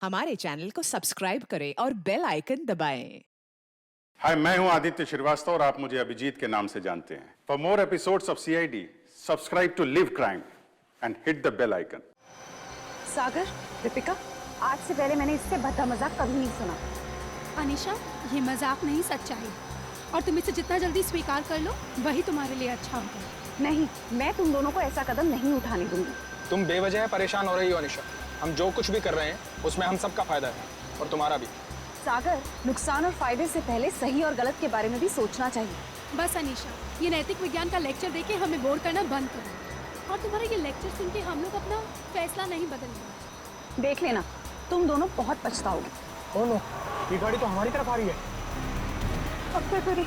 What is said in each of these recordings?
हमारे चैनल को सब्सक्राइब करें और बेल आइकन दबाएं। हाय, मैं हूं आदित्य श्रीवास्तव और आप मुझे अभिजीत के नाम से जानते हैं। For more episodes of CID, subscribe to Liv crime and hit the bell icon. Sagar, Deepika, आज से पहले मैंने इससे भद्दा मजाक कभी नहीं सुना। अनीशा, ये मजाक नहीं, सच्चाई। और तुम इसे जितना जल्दी स्वीकार कर लो वही तुम्हारे लिए अच्छा होगा। नहीं, मैं तुम दोनों को ऐसा कदम नहीं उठाने दूंगी। तुम बेवजह परेशान हो रही हो अनीशा। हम जो कुछ भी कर रहे हैं उसमें हम सबका फायदा है और तुम्हारा भी। सागर, नुकसान और फायदे से पहले सही और गलत के बारे में भी सोचना चाहिए। बस अनीशा, ये नैतिक विज्ञान का लेक्चर देके हमें बोर करना बंद करो। और तुम्हारा ये लेक्चर सुन के हम लोग अपना फैसला नहीं बदलेंगे। देख लेना, तुम दोनों बहुत पछताओगे। ओ नो, ये गाड़ी तो हमारी तरफ आ रही है। अब क्या करें?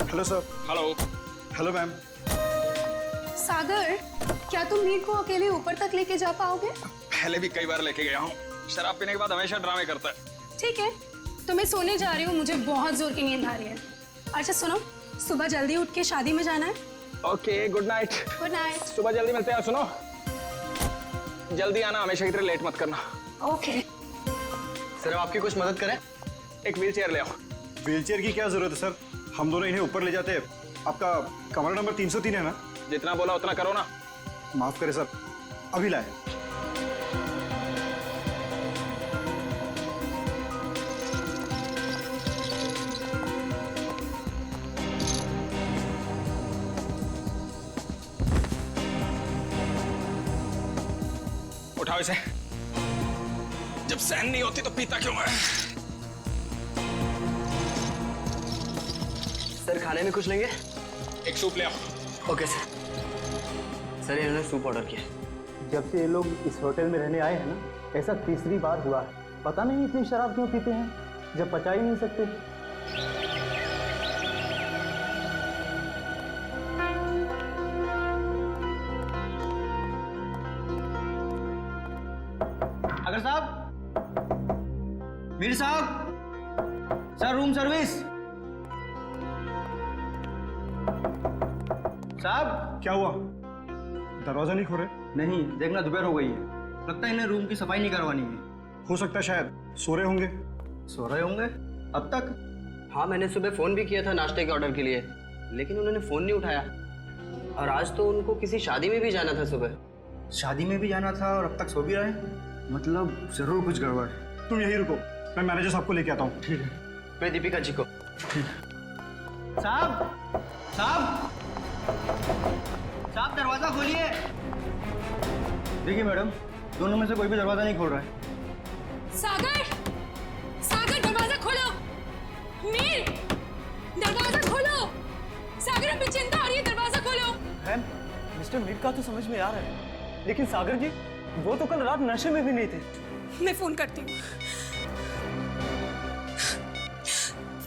Hello sir. Hello. Hello ma'am. Sagar, क्या तुम नील को अकेले ऊपर तक लेके जा पाओगे? पहले भी कई बार लेके गया हूँ। शराब पीने के बाद हमेशा ड्रामे करता है। ठीक है, तो मैं सोने जा रही हूँ, मुझे बहुत जोर की नींद आ रही है। अच्छा सुनो, सुबह जल्दी उठ के शादी में जाना है। Okay, good night. Good night. सुबह जल्दी मिलते हैं। सुनो, जल्दी आना, हमेशा की तरह लेट मत करना। ओके। सर, हम आपकी कुछ मदद करें? एक व्हील चेयर ले आओ। व्हीलचेयर की क्या जरूरत है सर? हम दोनों इन्हें ऊपर ले जाते हैं। आपका कमरा नंबर 303 है ना? जितना बोला उतना करो ना। माफ करें सर, अभी लाए। उठाओ इसे। जब सहन नहीं होती तो पीता क्यों है? सर, खाने में कुछ लेंगे? एक सूप ले आओ। Okay sir. सर, इन्होंने सूप ऑर्डर किया। जब से ये लोग इस होटल में रहने आए हैं ना, ऐसा तीसरी बार हुआ है। पता नहीं इतनी शराब क्यों पीते हैं जब पचा ही नहीं सकते। अगर साहब, मीर साहब, सर रूम सर्विस। साहब, क्या हुआ? दरवाजा नहीं खोले? नहीं, देखना दोपहर हो गई है। लगता है इन्हें रूम की सफाई नहीं करवानी है। हो सकता है शायद सो रहे होंगे। सो रहे होंगे अब तक? हाँ, मैंने सुबह फ़ोन भी किया था नाश्ते के ऑर्डर के लिए, लेकिन उन्होंने फ़ोन नहीं उठाया। और आज तो उनको किसी शादी में भी जाना था सुबह। शादी में भी जाना था और अब तक सो भी रहे? मतलब जरूर कुछ गड़बड़। तुम यहीं रुको, मैं मैनेजर साहब को लेके आता हूँ। ठीक है। मैं दीपिका जी को। साहब, साहब, साहब, दरवाजा खोलिए। देखिए मैडम, दोनों में से कोई भी दरवाजा नहीं खोल रहा है। सागर, सागर, दरवाजा खोलो। मीर, दरवाजा खोलो। सागर, अभी चिंता आ रही है, दरवाजा खोलो। मैम, मिस्टर मीर का तो समझ में आ रहा है, लेकिन सागर जी, वो तो कल रात नशे में भी नहीं थे। मैं फोन करती हूँ।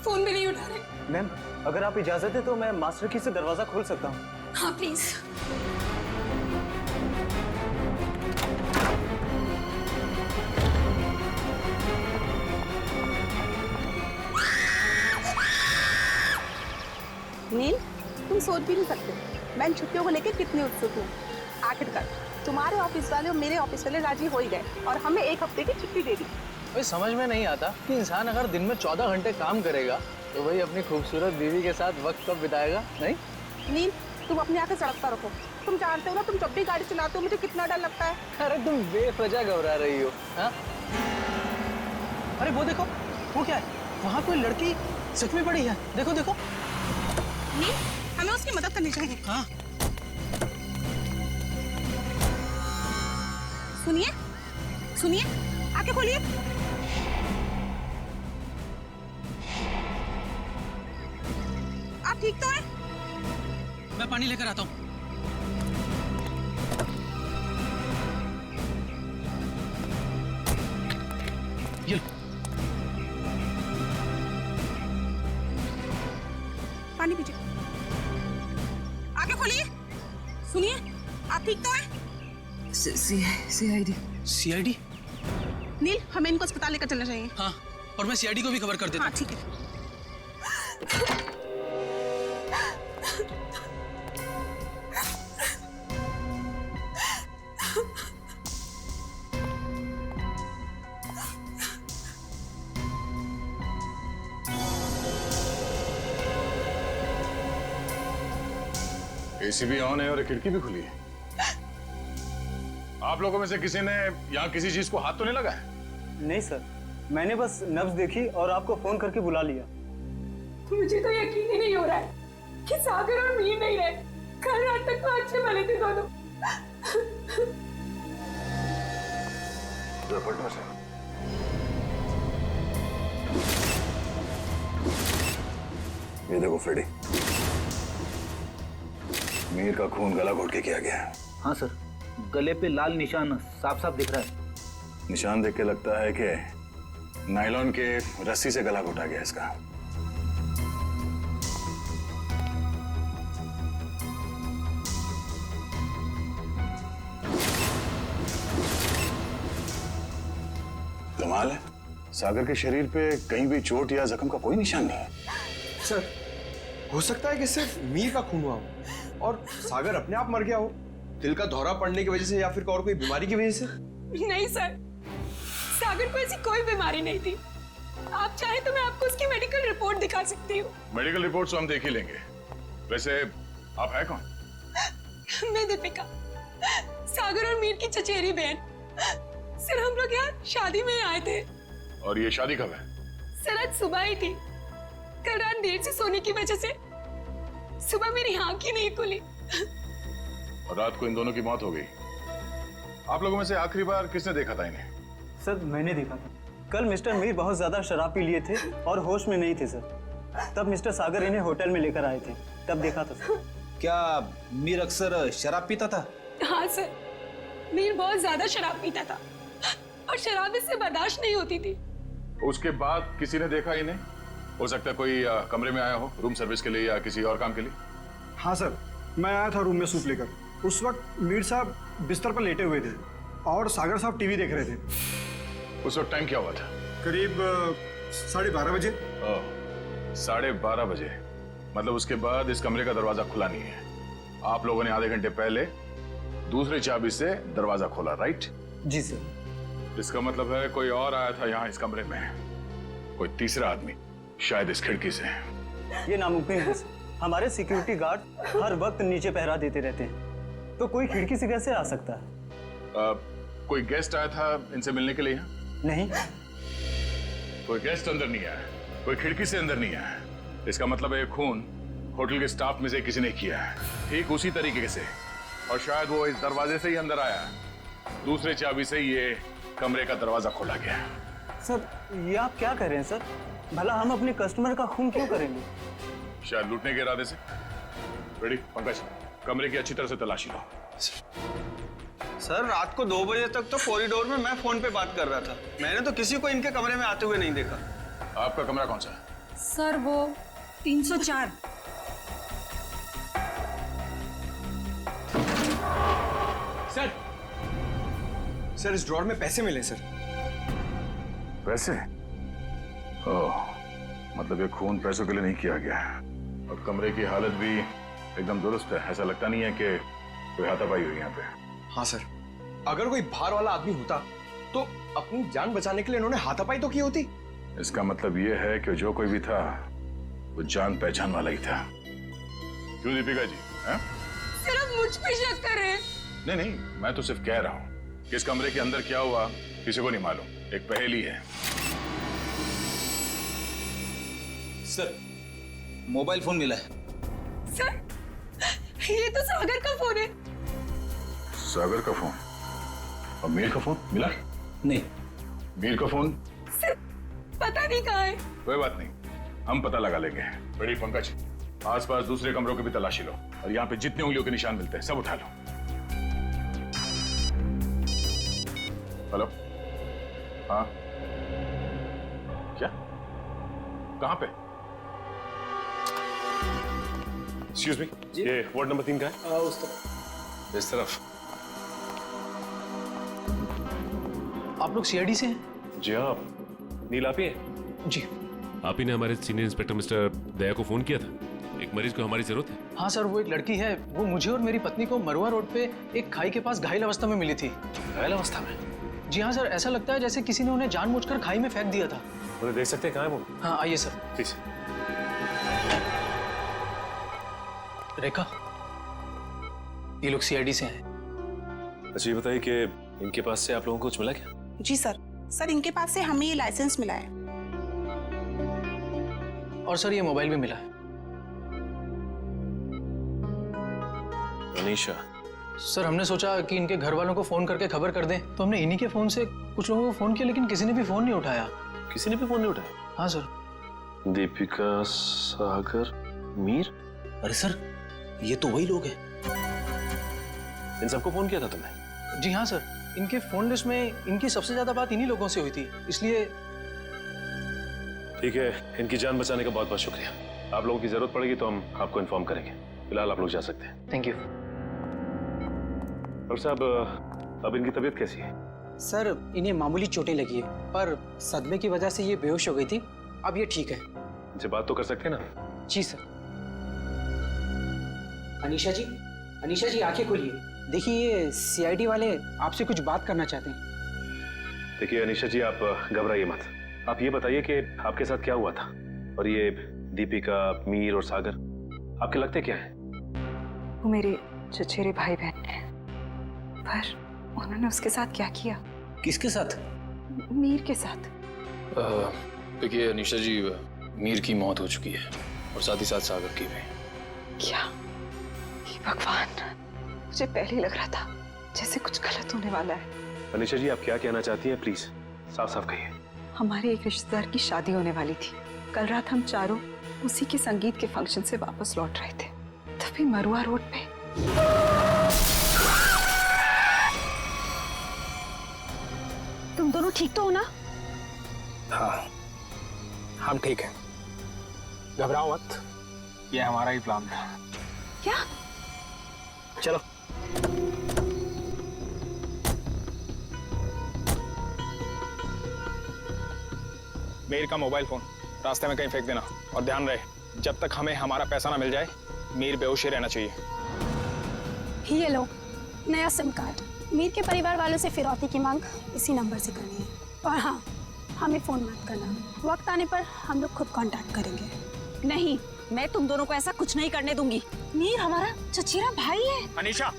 फोन भी नहीं उठा रहे। मैम, अगर आप इजाजत है तो मैं मास्टर की से दरवाजा खोल सकता हूँ। हाँ प्लीज। नील, तुम सोच भी नहीं सकते मैं इन छुट्टियों को लेकर कितनी उत्सुक हूँ। आखिरकार तुम्हारे ऑफिस वाले और मेरे ऑफिस वाले राजी हो ही गए और हमें एक हफ्ते की छुट्टी दे दी। भाई, समझ में नहीं आता कि इंसान अगर दिन में 14 घंटे काम करेगा तो वही अपनी खूबसूरत बीवी के साथ वक्त कब बिताएगा, नहीं? नील, तुम अपनी आंखें सड़क पर रखो। तुम जानते हो ना, तुम जब भी गाड़ी चलाते हो मुझे कितना डर लगता है। अरे तुम बेवजह घबरा रही हो, हाँ? अरे वो देखो, वो क्या है? वहाँ कोई लड़की सच में पड़ी है। देखो देखो। नील, हमें उसकी मदद करनी चाहिए। हाँ। सुनिए, सुनिए, आंखें खोलिए। आप ठीक तो हैं? मैं पानी लेकर आता हूँ। पानी पीजिए। आंखें खोलिए। सुनिए, आप ठीक तो हैं? सीआईडी। सीआईडी? नील, हमें इनको अस्पताल लेकर चलना चाहिए। हाँ, और मैं सीआईडी को भी खबर कर देता हाँ हूँ। ठीक है। एसी भी ऑन है और खिड़की भी खुली है। आप लोगों में से किसी ने यहाँ किसी चीज को हाथ तो नहीं लगा है? नहीं सर, मैंने बस नब्ज देखी और आपको फोन करके बुला लिया। मुझे तो यकीन ही नहीं हो रहा है कि सागर और मीर नहीं रहे। कल रात तक तो अच्छे भले थे दोनों। ये देखो फ्रेडी, मीर का खून गला घोट के किया गया है। हाँ सर, गले पे लाल निशान साफ साफ दिख रहा है। निशान देख के लगता है कि नायलॉन के रस्सी से गला घोटा गया इसका। कमाल है, सागर के शरीर पे कहीं भी चोट या जख्म का कोई निशान नहीं है। सर, हो सकता है कि सिर्फ मीर का खून हुआ हो और सागर अपने आप मर गया हो, दिल का दौरा पड़ने की वजह से या फिर और कोई बीमारी की वजह से। नहीं सर, सागर को ऐसी कोई बीमारी नहीं थी। आप चाहे तो मैं आपको उसकी मेडिकल रिपोर्ट दिखा सकती हूँ। मेडिकल रिपोर्ट तो हम देख ही लेंगे। वैसे आप है कौन? मैं दीपिका, सागर और मीर की चचेरी बहन। सर, हम लोग यहाँ शादी में आए थे। और ये शादी कब है? सर, आज सुबह ही थी। कल रात देर से सोने की वजह से सुबह मेरी आंख ही नहीं खुली। और रात को इन दोनों की मौत हो गई। आप लोगों में से आखिरी बार किसने देखा था इन्हें? सर, मैंने देखा था। कल मिस्टर मीर बहुत ज्यादा शराब पी लिए थे और होश में नहीं थे सर। तब मिस्टर सागर इन्हें होटल में लेकर आए थे, तब देखा था सर। क्या मीर अक्सर शराब पीता था? हाँ सर, मीर बहुत ज्यादा शराब पीता था और शराब इससे बर्दाश्त नहीं होती थी। उसके बाद किसी ने देखा इन्हें? हो सकता है कोई कमरे में आया हो रूम सर्विस के लिए या किसी और काम के लिए। हाँ सर, मैं आया था रूम में सूप लेकर। उस वक्त मीर साहब बिस्तर पर लेटे हुए थे और सागर साहब टीवी देख रहे थे। उस वक्त टाइम क्या हुआ था? करीब 12:30 बजे। 12:30 बजे, मतलब उसके बाद इस कमरे का दरवाजा खुला नहीं है। आप लोगों ने आधे घंटे पहले दूसरी चाबी से दरवाजा खोला, राइट? जी सर। इसका मतलब है कोई और आया था यहाँ इस कमरे में, कोई तीसरा आदमी, शायद इस खिड़की से। ये नामुमकिन है सर। हमारे सिक्योरिटी गार्ड हर वक्त नीचे पहरा देते रहते हैं, तो कोई खिड़की से कैसे आ सकता है? कोई गेस्ट आया था इनसे मिलने के लिए यहाँ? नहीं। कोई गेस्ट अंदर नहीं आया, कोई खिड़की से अंदर नहीं आया। इसका मतलब है खून होटल के स्टाफ में से किसी ने किया है, ठीक उसी तरीके से। और शायद वो इस दरवाजे से ही अंदर आया, दूसरे चाबी से ये कमरे का दरवाजा खोला गया। सर, ये आप क्या कह रहे हैं सर? भला हम अपने कस्टमर का खून क्यों करेंगे? शायद लूटने के इरादे से। रेडी पंकज, कमरे की अच्छी तरह से तलाशी लो। सर, रात को 2 बजे तक तो कॉरिडोर में मैं फोन पे बात कर रहा था। मैंने तो किसी को इनके कमरे में आते हुए नहीं देखा। आपका कमरा कौन सा है? सर, वो 304। सर, इस ड्रॉर में पैसे मिले सर। पैसे? ओह, मतलब ये खून पैसों के लिए नहीं किया गया है। और कमरे की हालत भी एकदम दुरुस्त है, ऐसा लगता नहीं है कि कोई हाथापाई हुई यहाँ पे। हाँ सर, अगर कोई बाहर वाला आदमी होता तो अपनी जान बचाने के लिए इन्होंने हाथापाई तो की होती। इसका मतलब ये है कि जो कोई भी था वो जान पहचान वाला ही था। क्यों दीपिका जी? सर, आप मुझ पे शक कर रहे हैं? नहीं नहीं, मैं तो सिर्फ कह रहा हूँ कि इस कमरे के अंदर क्या हुआ किसी को नहीं मालूम, एक पहेली है। सर, मोबाइल फोन मिला है। सर, ये तो सागर का फोन है। सागर का फोन? और मीर का फोन मिला? नहीं। मीर का फोन? सर, पता नहीं कहाँ है। कोई बात नहीं, हम पता लगा लेंगे। बड़ी पंकज, आसपास दूसरे कमरों की भी तलाशी लो और यहाँ पे जितने उंगलियों के निशान मिलते हैं सब उठा लो। हेलो? हाँ? क्या? कहाँ पे? एक्सक्यूज मी, ये वार्ड नंबर 3 का है। उस तरफ। इस तरफ। आप लोग सीआईडी से हैं? जी हाँ, नील आप ही हैं? जी आप ही ने हमारे सीनियर इंस्पेक्टर मिस्टर दया को फोन किया था। एक मरीज को हमारी जरूरत है। हाँ सर, वो एक लड़की है, वो मुझे और मेरी पत्नी को मरुआ रोड पे एक खाई के पास घायल अवस्था में मिली थी। घायल अवस्था में? जी हाँ सर, ऐसा लगता है जैसे किसी ने उन्हें जानबूझकर खाई में फेंक दिया था। उन्हें देख सकते हैं, कहाँ है वो? हाँ आइए सर। प्लीज। रेखा, ये लोग सीआईडी से हैं। अच्छा ये बताइए कि इनके पास से आप लोगों को कुछ मिला क्या? जी सर इनके पास से हमें ये लाइसेंस मिला है। और सर ये मोबाइल भी मिला है। अनीशा? सर हमने सोचा कि इनके घर वालों को फोन करके खबर कर दें, तो हमने इन्हीं के फोन से कुछ लोगों को फोन किया, लेकिन किसी ने भी फोन नहीं उठाया। किसी ने भी फोन नहीं उठाया? हाँ सर। दीपिका, सागर, मीर? अरे सर, ये तो वही लोग हैं। इन सबको फोन किया था तुमने? जी हाँ सर, इनके फोन लिस्ट में इनकी सबसे ज्यादा बात इन्हीं लोगों से हुई थी, इसलिए। ठीक है, इनकी जान बचाने का बहुत बहुत शुक्रिया। आप लोगों की जरूरत पड़ेगी तो हम आपको इन्फॉर्म करेंगे। फिलहाल आप लोग जा सकते हैं। Thank you. डॉक्टर साहब, अब इनकी तबीयत कैसी है? सर इन्हें मामूली चोटें लगी है, पर सदमे की वजह से ये बेहोश हो गई थी। अब ये ठीक है। इनसे बात तो कर सकते हैं ना? जी सर। अनीशा जी आंखें खोलिए। देखिए ये सीआईडी वाले आपसे कुछ बात करना चाहते हैं। देखिए अनीशा जी, आप घबराइए मत। आप ये बताइए कि आपके साथ क्या हुआ था, और ये दीपिका, मीर और सागर आपके लगते क्या हैं? वो मेरे चचेरे भाई बहन हैं, पर उन्होंने उसके साथ क्या किया? किसके साथ? मीर के साथ। देखिए अनीशा जी, मीर की मौत हो चुकी है और साथ ही साथ सागर की भी। क्या? हे भगवान, मुझे पहले ही लग रहा था जैसे कुछ गलत होने वाला है। अनीशा जी, आप क्या कहना चाहती हैं? प्लीज साफ साफ कहिए। हमारे एक रिश्तेदार की शादी होने वाली थी। कल रात हम चारों उसी के संगीत के फंक्शन से वापस लौट रहे थे, तभी मरुआ रोड पे तुम दोनों ठीक तो हो ना? हाँ, हम ठीक हैं। घबराओ मत, ये हमारा ही प्लान था। क्या? चलो। मीर का मोबाइल फोन रास्ते में कहीं फेंक देना, और ध्यान रहे जब तक हमें हमारा पैसा ना मिल जाए मीर बेहोश ही रहना चाहिए। ये लो नया सिम कार्ड। मीर के परिवार वालों से फिरौती की मांग इसी नंबर से करनी है। और हाँ, हमें फोन मत करना, वक्त आने पर हम लोग खुद कांटेक्ट करेंगे। नहीं, मैं तुम दोनों को ऐसा कुछ नहीं करने दूंगी। मीर हमारा चचेरा भाई है। अनीशा,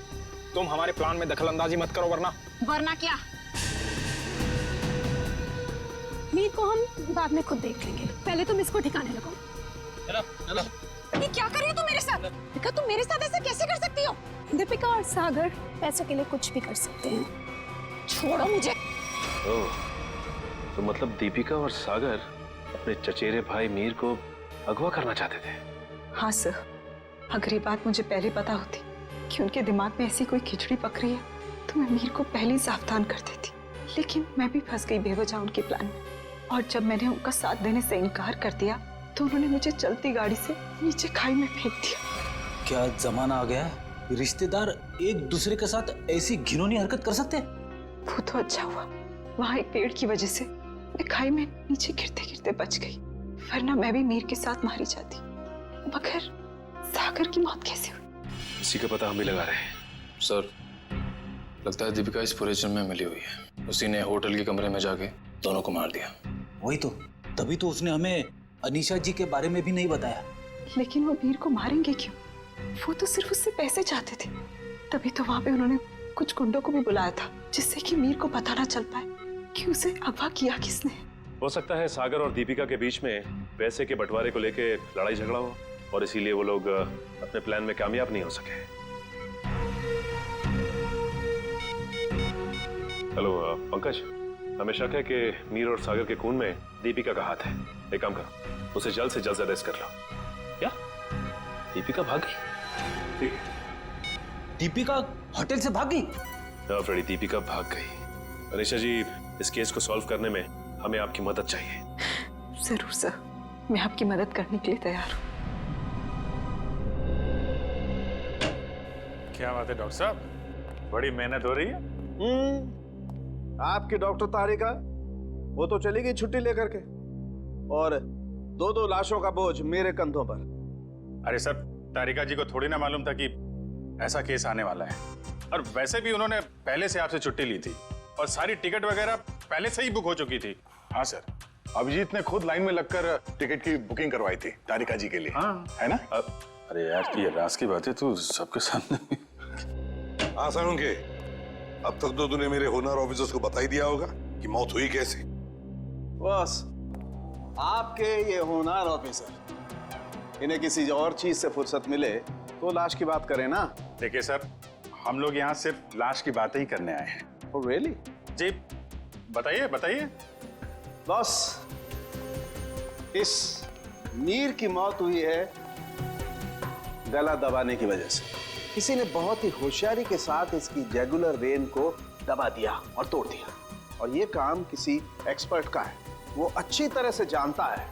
तुम हमारे प्लान में दखलंदाजी मत करो, वरना क्या? मीर को हम बाद में खुद देख लेंगे, पहले तुम इसको ठिकाने लगो। चलो। ये क्या कर रही हो तुम मेरे साथ? दीपिका, तुम मेरे साथ ऐसा कैसे कर सकती हो? दीपिका और सागर पैसों के लिए कुछ भी कर सकते हैं। छोड़ो मुझे। ओह, तो मतलब दीपिका और सागर अपने चचेरे भाई मीर को अगवा करना चाहते थे? हाँ सर, अगर ये बात मुझे पहले पता होती कि उनके दिमाग में ऐसी कोई खिचड़ी पक रही है तो मैं मीर को पहले ही सावधान कर देती, लेकिन मैं भी फंस गई बेवजह उनके प्लान में। और जब मैंने उनका साथ देने से इनकार कर दिया तो उन्होंने मुझे चलती गाड़ी से नीचे खाई में फेंक दिया। क्या जमाना आ गया है, रिश्तेदार एक दूसरे के साथ ऐसी घिनौनी हरकत कर सकते हैं? वो तो अच्छा हुआ, वहाँ एक पेड़ की वजह से मैं खाई में नीचे गिरते गिरते बच गई, वरना मैं भी मीर के साथ मारी जाती। मगर सागर की मौत कैसे हुई? इसी का पता हम भी लगा रहे हैं। सर, लगता है दीपिका इस पूरे जुर्म में मिली हुई है। उसी ने होटल के कमरे में जाके दोनों को मार दिया। वही तो, तभी तो उसने हमें अनीशा जी के बारे में भी नहीं बताया। लेकिन वो मीर को मारेंगे क्यों? वो तो सिर्फ उससे पैसे चाहते थे। तभी तो वहां पे उन्होंने कुछ गुंडों को भी बुलाया था, जिससे कि मीर को पता ना चल पाए कि उसे अगवा किया किसने। हो सकता है सागर और दीपिका के बीच में पैसे के बंटवारे को लेके लड़ाई झगड़ा हो, और इसीलिए वो लोग अपने प्लान में कामयाब नहीं हो सके। हेलो पंकज, हमें शक है कि मीर और सागर के खून में दीपिका का हाथ है। एक काम करो, उसे जल्द से जल्द अरेस्ट कर लो। क्या दीपिका भाग गई? ठीक है। दीपिका होटल से भाग गई? हाँ फ्रेडी, दीपिका भाग गई। अनीशा जी, इस केस को सॉल्व करने में हमें आपकी मदद चाहिए। जरूर सर, मैं आपकी मदद करने के लिए तैयार हूँ। क्या बात है डॉक्टर साहब, बड़ी मेहनत हो रही है। आपकी डॉक्टर तारिका, वो तो चली गई छुट्टी लेकर के, और दो दो लाशों का बोझ मेरे कंधों पर। अरे सर, तारिका जी को थोड़ी ना मालूम था कि ऐसा केस आने वाला है, और वैसे भी उन्होंने पहले से आपसे छुट्टी ली थी और सारी टिकट वगैरह पहले से ही बुक हो चुकी थी। हाँ सर, अभिजीत ने खुद लाइन में लगकर टिकट की बुकिंग करवाई थी तारिका जी के लिए। हाँ है ना? अरे यार, ये राज की बात है, तू सबके सामने। आसान के अब तक तो तूने मेरे होनर ऑफिसर्स को बता ही दिया होगा कि मौत हुई कैसे। बस आपके ये होनहार ऑफिसर, इन्हें किसी और चीज से फुर्सत मिले तो लाश की बात करें ना। देखिए सर, हम लोग यहाँ सिर्फ लाश की बातें ही करने आए हैं। Oh, really? जी बताइए बताइए। बस इस मीर की मौत हुई है गला दबाने की वजह से। किसी ने बहुत ही होशियारी के साथ इसकी जैगुलर वेन को दबा दिया और तोड़ दिया, और ये काम किसी एक्सपर्ट का है। वो अच्छी तरह से जानता है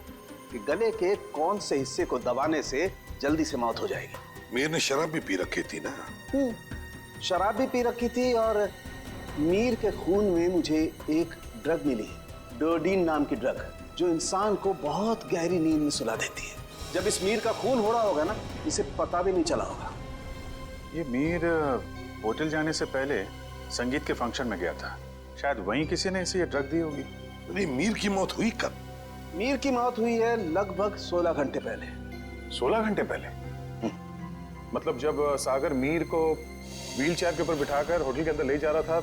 कि गले के कौन से हिस्से को दबाने से जल्दी से मौत हो जाएगी। मीर ने शराब भी पी रखी थी ना? शराब भी पी रखी थी, और मीर के खून में मुझे एक ड्रग मिली, डोडीन नाम की ड्रग, जो इंसान को बहुत गहरी नींद में सुला देती है। जब इस मीर का खून हो रहा होगा ना, इसे पता भी नहीं चला होगा। ये मीर होटल जाने से पहले संगीत के फंक्शन में गया था, शायद वहीं किसी ने इसे ये ड्रग दी होगी। नहीं, मीर की मौत हुई कब? मीर की मौत हुई है लगभग 16 घंटे पहले। 16 घंटे पहले? मतलब जब सागर मीर को व्हील चेयर के ऊपर बिठाकर होटल के अंदर ले जा रहा था,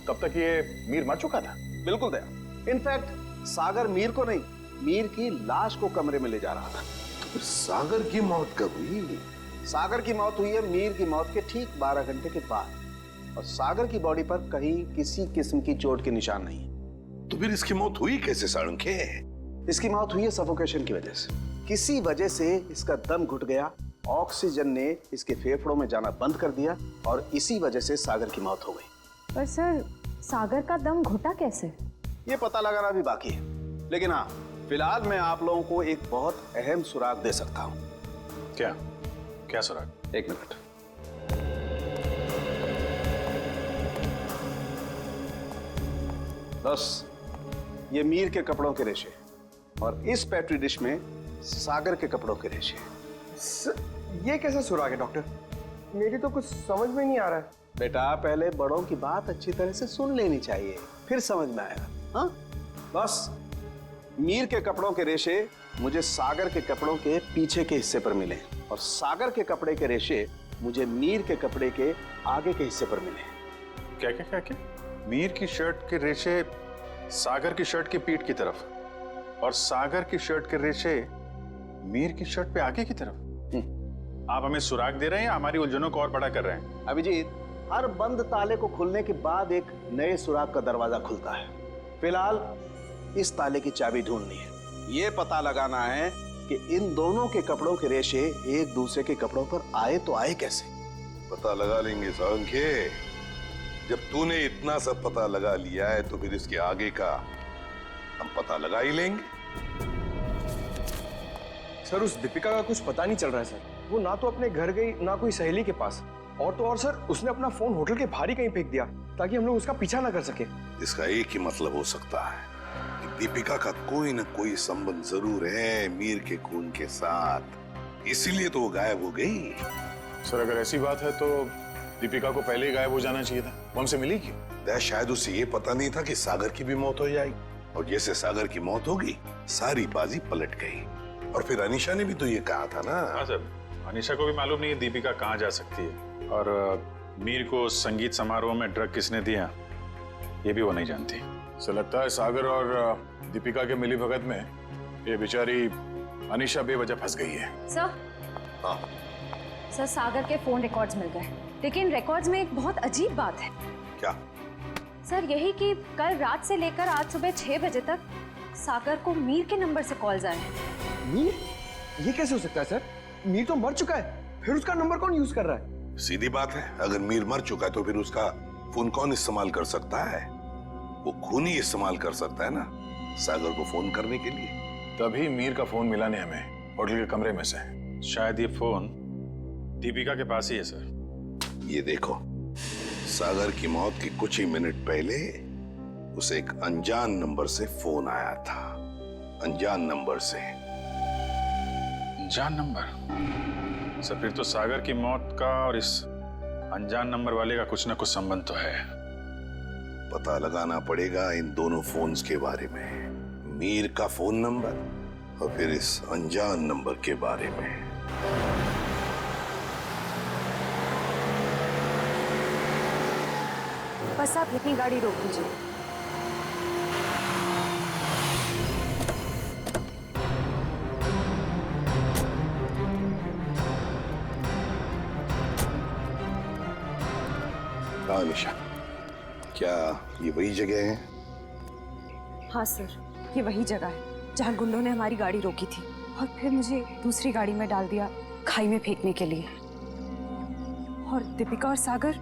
तब तक ये मीर मर चुका था? बिल्कुल दया। इनफैक्ट सागर मीर को नहीं, मीर की लाश को कमरे में ले जा रहा था। तो फिर सागर की मौत कब हुई? सागर की मौत हुई है मीर की मौत के ठीक 12 घंटे के बाद, और सागर की बॉडी पर कहीं किसी किस्म की चोट के निशान नहीं। तो फिर इसकी मौत हुई कैसे साळुंखे? इसकी मौत हुई है सफोकेशन की वजह से। किसी वजह से इसका दम घुट गया, ऑक्सीजन ने इसके फेफड़ों में जाना बंद कर दिया, और इसी वजह से सागर की मौत हो गई। पर सर, सागर का दम घुटा कैसे? ये पता लगाना भी बाकी है, लेकिन हाँ, फिलहाल मैं आप लोगों को एक बहुत अहम सुराग दे सकता हूँ। क्या क्या सुराग? एक मिनट। बस ये मीर के कपड़ों के रेशे, और इस पेट्री डिश में सागर के कपड़ों के रेशे। ये कैसा सुराग है डॉक्टर? मेरी तो कुछ समझ में नहीं आ रहा है। बेटा, पहले बड़ों की बात अच्छी तरह से सुन लेनी चाहिए, फिर समझ में आएगा। हाँ, बस मीर के कपड़ों के रेशे मुझे सागर के कपड़ों के पीछे के हिस्से पर मिले, और सागर के कपड़े के रेशे मुझे मीर के कपड़े के आगे के हिस्से पर मिले। क्या क्या क्या क्या? मीर की शर्ट के रेशे सागर की शर्ट की पीठ की तरफ, और सागर की शर्ट के रेशे मीर की शर्ट पे आगे की तरफ। आप हमें सुराग दे रहे हैं या हमारी उलझनों को और बड़ा कर रहे हैं? अभिजीत, हर बंद ताले को खुलने के बाद एक नए सुराग का दरवाजा खुलता है। फिलहाल इस ताले की चाबी ढूंढनी है। ये पता लगाना है कि इन दोनों के कपड़ों के रेशे एक दूसरे के कपड़ों पर आए तो आए कैसे। पता लगा लेंगे साळुंखे। जब तूने इतना सब पता लगा लिया है तो फिर इसके आगे का हम पता लगा ही लेंगे। सर, उस दीपिका का कुछ पता नहीं चल रहा है सर। वो ना तो अपने घर गई, ना कोई सहेली के पास, और तो और सर, उसने अपना फोन होटल के बाहर ही कहीं फेंक दिया ताकि हम लोग उसका पीछा ना कर सके। इसका एक ही मतलब हो सकता है कि दीपिका का कोई ना कोई संबंध जरूर है मीर के खून के साथ, इसीलिए तो वो गायब हो गई। सर, अगर ऐसी बात है तो दीपिका को पहले ही गायब हो जाना चाहिए था। वो हमसे मिली क्यों? शायद उसे ये पता नहीं था कि सागर की भी मौत हो जाएगी, और जैसे सागर की मौत होगी सारी बाजी पलट गई। और फिर अनीशा ने भी तो ये कहा था ना। हाँ सर, अनीशा को भी मालूम नहीं है दीपिका कहाँ जा सकती है, और मीर को संगीत समारोह में ड्रग किसने दिया ये भी वो नहीं जानती। सर, लगता है सागर और दीपिका के मिली भगत में ये बेचारी अनीशा बेवजह फंस गई है। सर, हाँ। सर, सागर के फोन रिकॉर्ड्स मिल गए, लेकिन रिकॉर्ड्स में एक बहुत अजीब बात है। क्या? सर, यही कि कल रात से लेकर आज सुबह 6 बजे तक सागर को मीर के नंबर से कॉल्स आए हैं। मीर? ये कैसे हो सकता है सर? मीर तो मर चुका है, फिर उसका नंबर कौन यूज कर रहा है? सीधी बात है, अगर मीर मर चुका है तो फिर उसका फोन कौन इस्तेमाल कर सकता है? वो खूनी इस्तेमाल कर सकता है ना सागर को फोन करने के लिए। तभी मीर का फोन मिला नहीं हमें होटल के कमरे में से। शायद ये फोन दीपिका के पास ही है सर। ये देखो, सागर की मौत के कुछ ही मिनट पहले उसे एक अनजान नंबर से फोन आया था, अनजान नंबर से। अनजान नंबर? सर फिर तो सागर की मौत का और इस अनजान नंबर वाले का कुछ ना कुछ संबंध तो है। पता लगाना पड़ेगा इन दोनों फोन्स के बारे में, मीर का फोन नंबर और फिर इस अनजान नंबर के बारे में। बस आप यहीं गाड़ी रोक दीजिए। हाँ निशा, क्या ये वही जगह है? हाँ सर, ये वही जगह है जहाँ गुंडों ने हमारी गाड़ी रोकी थी और फिर मुझे दूसरी गाड़ी में डाल दिया खाई में फेंकने के लिए। और दीपिका और सागर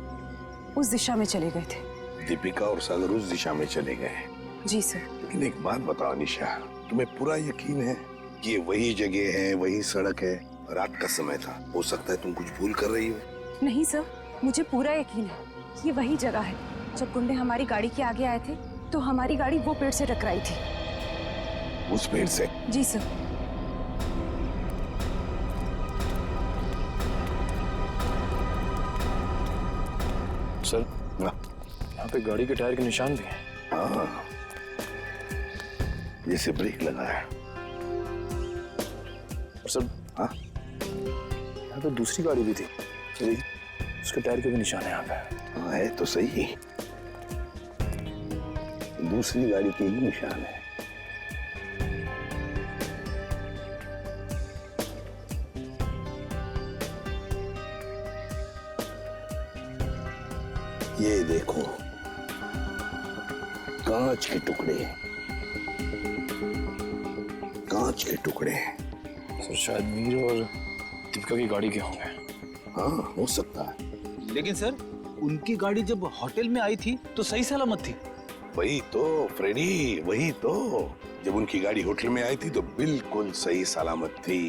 उस दिशा में चले गए थे। दीपिका और सागर उस दिशा में चले गए? जी सर। लेकिन एक बात बताओ निशा, तुम्हें पूरा यकीन है कि ये वही जगह है, वही सड़क है? रात का समय था, हो सकता है तुम कुछ भूल कर रही हो। नहीं सर, मुझे पूरा यकीन है ये वही जगह है। जब गुंडे हमारी गाड़ी के आगे आए थे तो हमारी गाड़ी वो पेड़ से टकराई थी। उस पेड़ से? जी सर। सर, यहाँ पे गाड़ी के टायर के निशान भी हैं। हाँ, जैसे ब्रेक लगा है। और सर, हाँ, यहाँ पे दूसरी गाड़ी भी थी, उसके टायर के भी निशान है यहाँ पे। हाँ है तो सही, दूसरी गाड़ी के ही निशान है। ये देखो, कांच के टुकड़े, कांच के टुकड़े। सर शायद मीर और दीपिका की गाड़ी के होंगे। हाँ हो सकता है। लेकिन सर, उनकी गाड़ी जब होटल में आई थी तो सही सलामत थी। वही तो फ्रेडी, वही तो। जब उनकी गाड़ी होटल में आई थी तो बिल्कुल सही सलामत थी।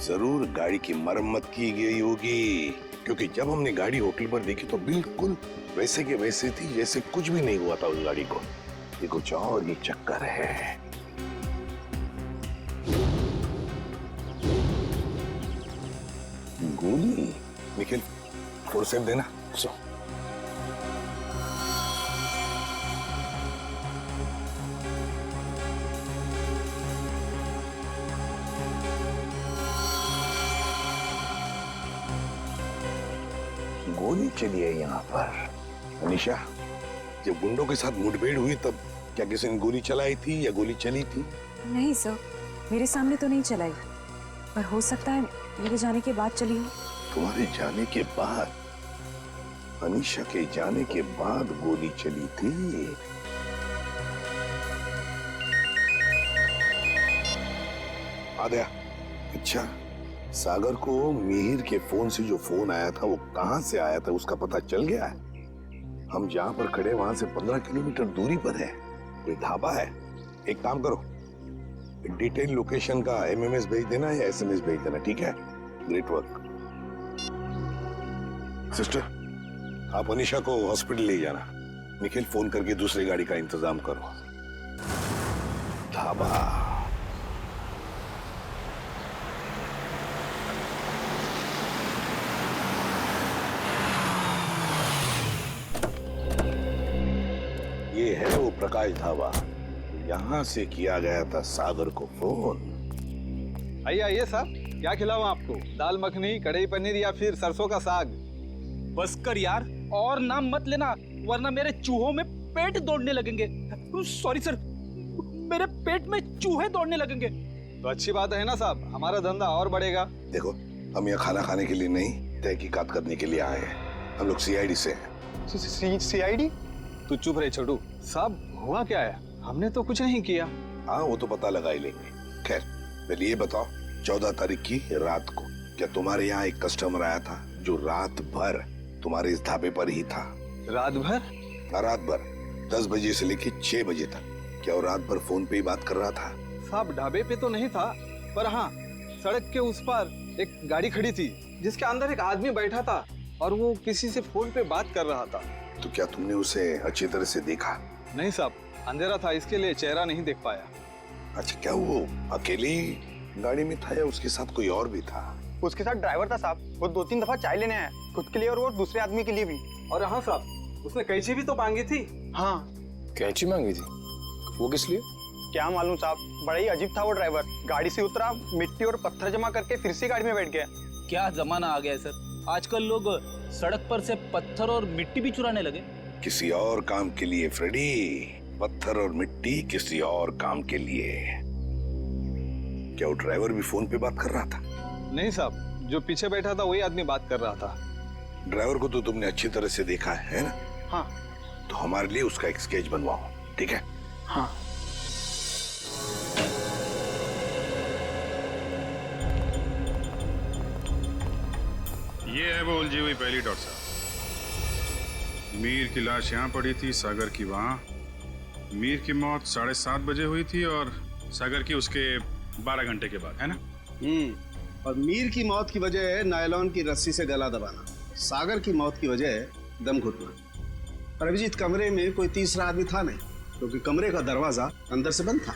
जरूर गाड़ी की मरम्मत की गई होगी, क्योंकि जब हमने गाड़ी होटल पर देखी तो बिल्कुल वैसे के वैसे थी जैसे कुछ भी नहीं हुआ था उस गाड़ी को। ये कुछ और ही चक्कर है। गोली? निखिल, फोर सेव देना। गोली चली है यहाँ पर। अनीशा, जब गुंडों के साथ मुठभेड़ हुई तब क्या किसी ने गोली चलाई थी या गोली चली थी? नहीं सर, मेरे सामने तो नहीं चलाई, पर हो सकता है मेरे जाने के बाद चली हो। तुम्हारे जाने के बाद? अनीशा के जाने के बाद गोली चली थी? आ गया। अच्छा, सागर को मिहिर के फोन से जो फोन आया था वो कहां से आया था उसका पता चल गया है? हम जहां पर खड़े वहां से 15 किलोमीटर दूरी पर है, कोई ढाबा है। एक काम करो, डिटेल लोकेशन का एमएमएस भेज देना या एसएमएस भेज देना, ठीक है? Great work. सिस्टर, आप अनीशा को हॉस्पिटल ले जाना। निखिल, फोन करके दूसरी गाड़ी का इंतजाम करो। ढाबा। ये है वो प्रकाश ढाबा, यहां से किया गया था सागर को फोन। आइए आइए साहब, क्या खिलाऊं आपको? दाल मखनी, कढ़ाई पनीर या फिर सरसों का साग? बस कर यार, और नाम मत लेना वरना मेरे चूहों में पेट दौड़ने लगेंगे। सॉरी सर, मेरे पेट में चूहे दौड़ने लगेंगे। तो अच्छी बात है ना साहब, हमारा धंधा और बढ़ेगा। देखो, हम यहाँ खाना खाने के लिए नहीं, तहकीकात करने के लिए आए हैं। हम लोग सीआईडी से हैं। सीआईडी? तू चुप रहे छोटू। साहब, हुआ क्या है? हमने तो कुछ नहीं किया। हाँ, वो तो पता लगा ही लेंगे। खैर, पहले ये बताओ, 14 तारीख की रात को क्या तुम्हारे यहाँ एक कस्टमर आया था जो रात भर तुम्हारे इस ढाबे पर ही था? रात भर? हाँ, रात भर 10 बजे से लेके 6 बजे तक। क्या वो रात भर फोन पे ही बात कर रहा था? साहब, ढाबे पे तो नहीं था, पर हाँ, सड़क के उस पार एक गाड़ी खड़ी थी जिसके अंदर एक आदमी बैठा था और वो किसी से फोन पे बात कर रहा था। तो क्या तुमने उसे अच्छी तरह से देखा? नहीं साहब, अंधेरा था इसके लिए चेहरा नहीं देख पाया। अच्छा, क्या वो अकेली गाड़ी में था या उसके साथ कोई और भी था? उसके साथ ड्राइवर था साहब, वो 2-3 दफा चाय लेने आया, खुद के लिए और वो दूसरे आदमी के लिए भी। और हाँ साहब, उसने कैंची भी तो मांगी थी। हाँ, कैंची मांगी थी? वो किस लिए? क्या मालूम साहब, बड़ा ही अजीब था वो ड्राइवर। गाड़ी से उतरा, मिट्टी और पत्थर जमा करके फिर से गाड़ी में बैठ गया। क्या जमाना आ गया है सर, आजकल लोग सड़क पर से पत्थर और मिट्टी भी चुराने लगे। किसी और काम के लिए फ्रेडी, पत्थर और मिट्टी किसी और काम के लिए। क्या वो ड्राइवर भी फोन पे बात कर रहा था? नहीं साहब, जो पीछे बैठा था वही आदमी बात कर रहा था। ड्राइवर को तो तुमने अच्छी तरह से देखा है ना? हाँ। तो हमारे लिए उसका एक स्केच बनवाओ, ठीक है? हाँ। ये है वो उलझी हुई पहली डॉट साहब। मीर की लाश यहाँ पड़ी थी, सागर की वहाँ। मीर की मौत 7:30 बजे हुई थी और सागर की उसके 12 घंटे के बाद, है ना? और मीर की मौत की वजह है नायलॉन की रस्सी से गला दबाना, सागर की मौत की वजह है दम घुटना। और अभिजीत, कमरे में कोई तीसरा आदमी था नहीं, क्योंकि कमरे का दरवाजा अंदर से बंद था।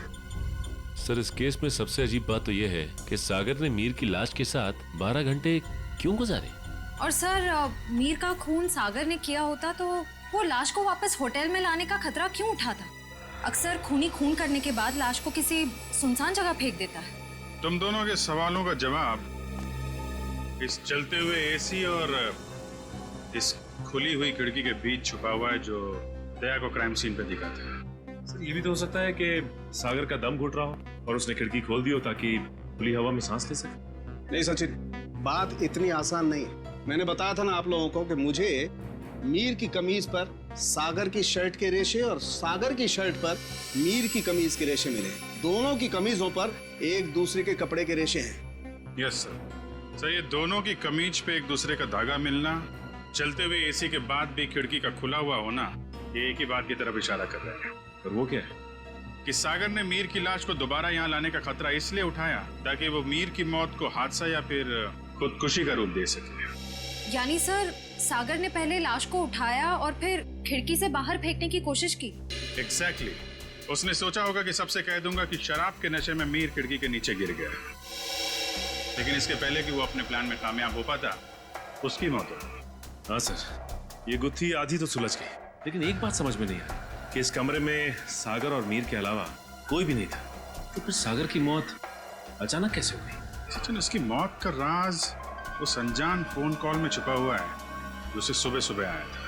सर, इस केस में सबसे अजीब बात तो यह है कि सागर ने मीर की लाश के साथ 12 घंटे क्यों गुजारे? और सर, मीर का खून सागर ने किया होता तो वो लाश को वापस होटल में लाने का खतरा क्यों उठाता? अक्सर खूनी खून करने के बाद लाश को किसी सुनसान जगह फेंक देता है। तुम दोनों के सवालों का जवाब इस चलते हुए एसी और इस खुली हुई खिड़की के बीच छुपा हुआ है, जो दया को क्राइम सीन पे दिखाता है। सर, ये भी तो हो सकता है कि सागर का दम घुट रहा हो और उसने खिड़की खोल दी हो ताकि खुली हवा में सांस ले सके। नहीं सचिन, बात इतनी आसान नहीं। मैंने बताया था ना आप लोगों को कि मुझे मीर की कमीज पर सागर की शर्ट के रेशे और सागर की शर्ट पर मीर की कमीज के रेशे मिले। दोनों की कमीजों पर एक दूसरे के कपड़े के रेशे हैं। Yes sir. सर, ये दोनों की कमीज पे एक दूसरे का धागा मिलना, चलते हुए एसी के बाद भी खिड़की का खुला हुआ होना, ये एक ही बात की तरफ इशारा कर रहा है। और वो क्या है? कि सागर ने मीर की लाश को दोबारा यहाँ लाने का खतरा इसलिए उठाया ताकि वो मीर की मौत को हादसा या फिर खुदकुशी का रूप दे सके। यानी सर, सागर ने पहले लाश को उठाया और फिर खिड़की से बाहर फेंकने की कोशिश की। एग्जैक्टली। उसने सोचा होगा कि सबसे कह दूंगा कि शराब के नशे में मीर खिड़की के नीचे गिर गया, लेकिन इसके पहले कि वो अपने प्लान में कामयाब हो पाता, उसकी मौत हो। हाँ सर, ये गुत्थी आधी तो सुलझ गई, लेकिन एक बात समझ में नहीं आई कि इस कमरे में सागर और मीर के अलावा कोई भी नहीं था, तो फिर सागर की मौत अचानक कैसे हुई? सचिन, उसकी मौत का राज उस अनजान फोन कॉल में छुपा हुआ है जो उसे सुबह सुबह आया था।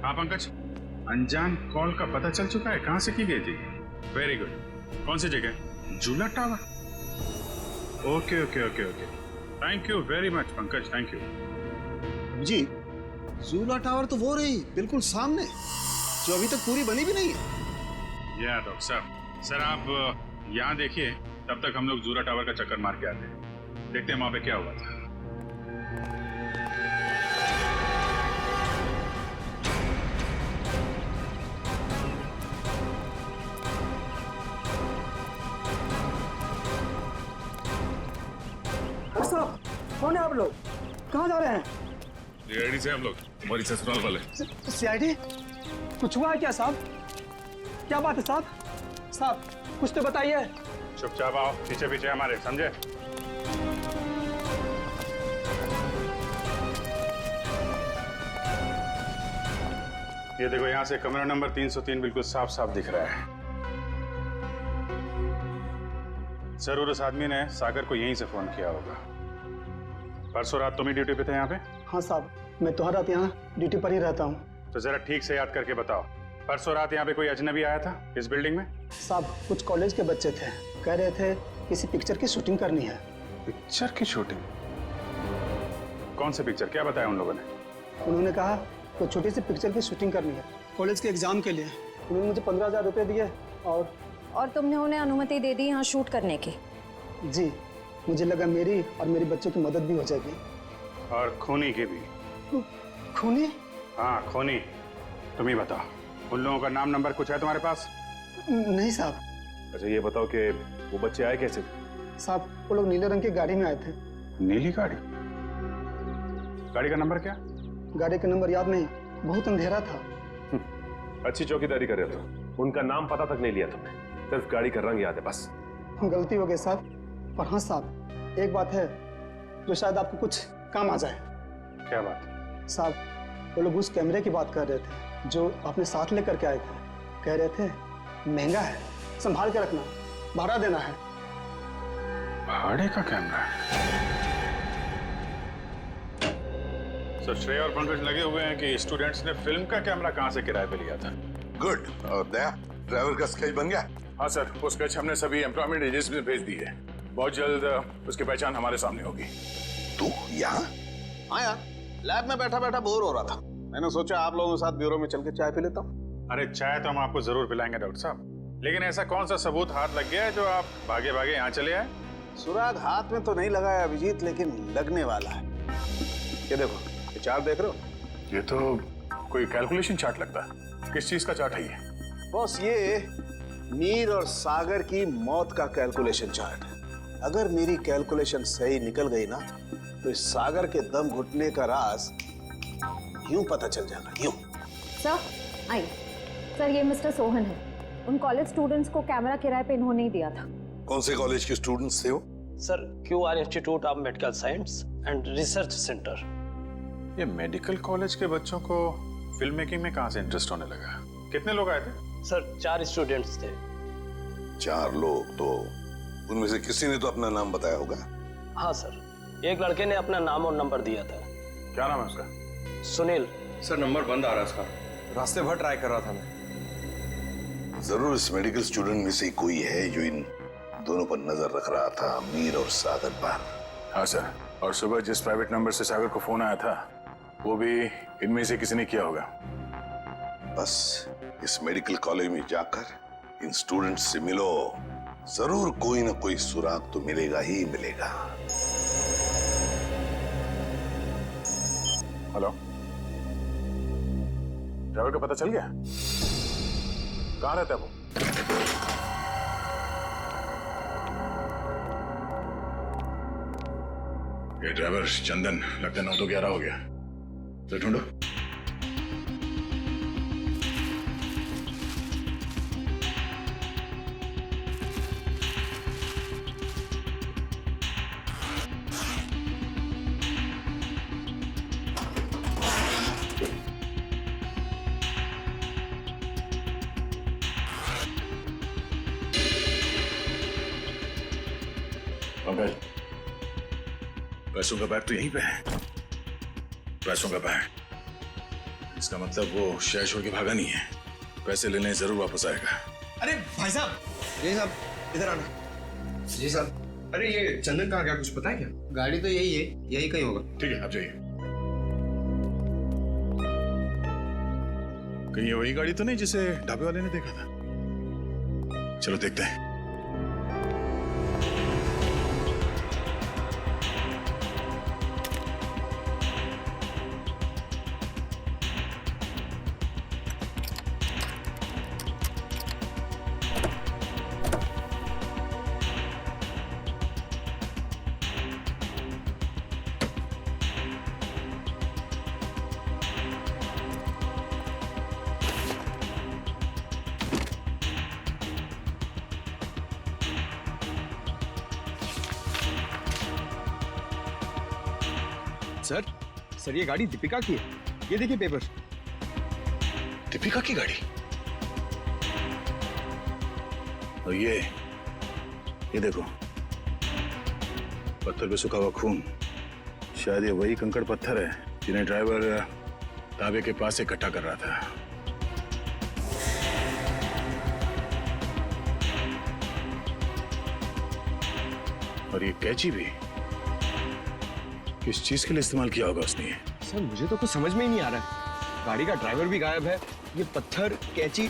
हाँ पंकज, अनजान कॉल का पता चल चुका है कहां से की गई थी? Very good. कौन सी जगह? Jhula tower. Okay okay okay okay, thank you very much Pankaj, thank you. जी, झूला टावर तो वो रही बिल्कुल सामने, जो अभी तक पूरी बनी भी नहीं है। या डॉक्टर साहब, सर आप यहाँ देखिए, तब तक हम लोग झूला टावर का चक्कर मार के आते हैं, देखते हैं वहां पे क्या हुआ था। कौन है आप लोग? कहाँ जा रहे हैं? सीआईडी से हम लोग, हमारी ससुराल वाले। सीआईडी? कुछ हुआ है क्या साहब? क्या बात है साहब? साहब कुछ तो बताइए। चुपचाप आओ, पीछे पीछे हमारे, समझे? ये देखो, यहाँ से कमरा नंबर 303 बिल्कुल साफ साफ दिख रहा है। जरूर उस आदमी ने सागर को यहीं से फोन किया होगा। परसों रात तुम ही ड्यूटी पे थे यहाँ पे? हाँ साहब, मैं तो हर रात यहाँ ड्यूटी पर ही रहता हूँ। तो जरा ठीक से याद करके बताओ, परसों रात यहाँ पे कोई अजनबी आया था इस बिल्डिंग में? साहब, कुछ कॉलेज के बच्चे थे, कह रहे थे किसी पिक्चर की शूटिंग करनी है। पिक्चर की शूटिंग? कौन सी पिक्चर, क्या बताया उन लोगों ने? उन्होंने कहा तो छोटी सी पिक्चर की शूटिंग करनी है कॉलेज के एग्जाम के लिए। उन्होंने मुझे 15,000 रुपये दिए और तुमने उन्हें अनुमति दे दी यहाँ शूट करने की? जी, मुझे लगा मेरी और मेरे बच्चों की मदद भी हो जाएगी। और खूनी की भी। खूनी? हाँ खूनी। तुम ही बताओ, उन लोगों का नाम नंबर कुछ है तुम्हारे पास? नहीं साहब। अच्छा ये बताओ कि वो बच्चे आए कैसे? साहब, वो लोग नीले रंग की गाड़ी में आए थे। नीली गाड़ी? गाड़ी का नंबर क्या? गाड़ी का नंबर याद नहीं। बहुत अंधेरा था। अच्छी चौकीदारी कर रहे हो। उनका नाम पता तक नहीं लिया तुमने, सिर्फ गाड़ी का रंग याद है बस। गलती हो गई साहब। पर हाँ साहब, एक बात है जो शायद आपको कुछ काम आ जाए। क्या बात? साहब, वो लोग उस कैमरे की बात कर रहे थे जो अपने साथ लेकर के आए थे। कह रहे थे महंगा है, संभाल के रखना, भाड़ा देना है। भाड़े का कैमरा? सर, श्रेया और पंकज लगे हुए हैं कि स्टूडेंट्स ने फिल्म का कैमरा कहां से किराए पे लिया था। गुड। और दया, ड्राइवर का स्केच बन गया? हाँ सर, वो स्केच हमने सभी एम्प्लॉयमेंट एजेंसी में भेज दी है। बहुत जल्द उसकी पहचान हमारे सामने होगी। तू यहाँ? हाँ यार, लैब में बैठा बैठा बोर हो रहा था। मैंने सोचा आप लोगों के साथ ब्यूरो में चल के चाय पी लेता हूँ। अरे चाय तो हम आपको जरूर पिलाएंगे डॉक्टर साहब, लेकिन ऐसा कौन सा सबूत हाथ लग गया है जो आप भागे भागे यहाँ चले आए? सुराग हाथ में तो नहीं लगा है अभिजीत, लेकिन लगने वाला है। ये देखो, ये चार्ट देख रहे हो? ये तो कोई कैलकुलेशन चार्ट लगता है। किस चीज का चार्ट है ये? बॉस, ये मीर और सागर की मौत का कैलकुलेशन चार्ट है। अगर मेरी कैलकुलेशन सही निकल गई ना, तो इस सागर के दम घुटने का राज यूं पता चल जाएगा, यूं। सर, आइए। सर, ये मिस्टर सोहन है। उन कॉलेज स्टूडेंट्स को कैमरा किराए पे इन्होंने ही दिया था। कौन से कॉलेज के स्टूडेंट्स थे वो? Sir, QR institute of medical science and research centre. ये मेडिकल कॉलेज के बच्चों को फिल्म मेकिंग में कहां से इंटरेस्ट होने लगा? कितने लोग आए थे? सर, 4 स्टूडेंट्स थे। 4 लोग? तो उनमें से किसी ने तो अपना नाम बताया होगा। हाँ सर, एक लड़के ने अपना नाम और नंबर दिया था। क्या नाम है उसका? सुनील। सर, नंबर बंद आ रहा है उसका। रास्ते भर ट्राई कर रहा था मैं। जरूर इस मेडिकल स्टूडेंट में से कोई है जो इन दोनों पर नजर रख रहा था, मीर और सागर पर। हाँ सर, और सुबह जिस प्राइवेट नंबर से सागर को फोन आया था वो भी इनमें से किसी ने किया होगा। बस इस मेडिकल कॉलेज में जाकर इन स्टूडेंट्स से मिलो, जरूर कोई ना कोई सुराग तो मिलेगा ही मिलेगा। हेलो, ड्राइवर का पता चल गया? कहाँ रहता है वो? ये ड्राइवर चंदन, लगता है 9 तो 11 हो गया। तो ढूंढो। पंकज, पैसों का बैग तो यहीं पे है। पैसों का बैग, इसका मतलब वो शहर छोड़ के भागा नहीं है। पैसे लेने जरूर वापस आएगा। अरे भाई साहब, जी साहब, इधर आना। जी साहब। अरे ये चंदन कहाँ गया, कुछ पता है क्या? गाड़ी तो यही है, यही कहीं होगा। ठीक है, आप जाइए। कहीं ये वही गाड़ी तो नहीं जिसे ढाबे वाले ने देखा था? चलो देखते हैं। सर, ये गाड़ी दीपिका की है। ये देखिए पेपर। दीपिका की गाड़ी? और ये देखो, पत्थर पे सूखा हुआ खून। शायद ये वही कंकड़ पत्थर है जिन्हें ड्राइवर ढाबे के पास इकट्ठा कर रहा था। और ये कैंची भी किस चीज के लिए इस्तेमाल किया होगा उसने? सर, मुझे तो कुछ समझ में ही नहीं आ रहा है। गाड़ी का ड्राइवर भी गायब है, ये पत्थर, कैंची,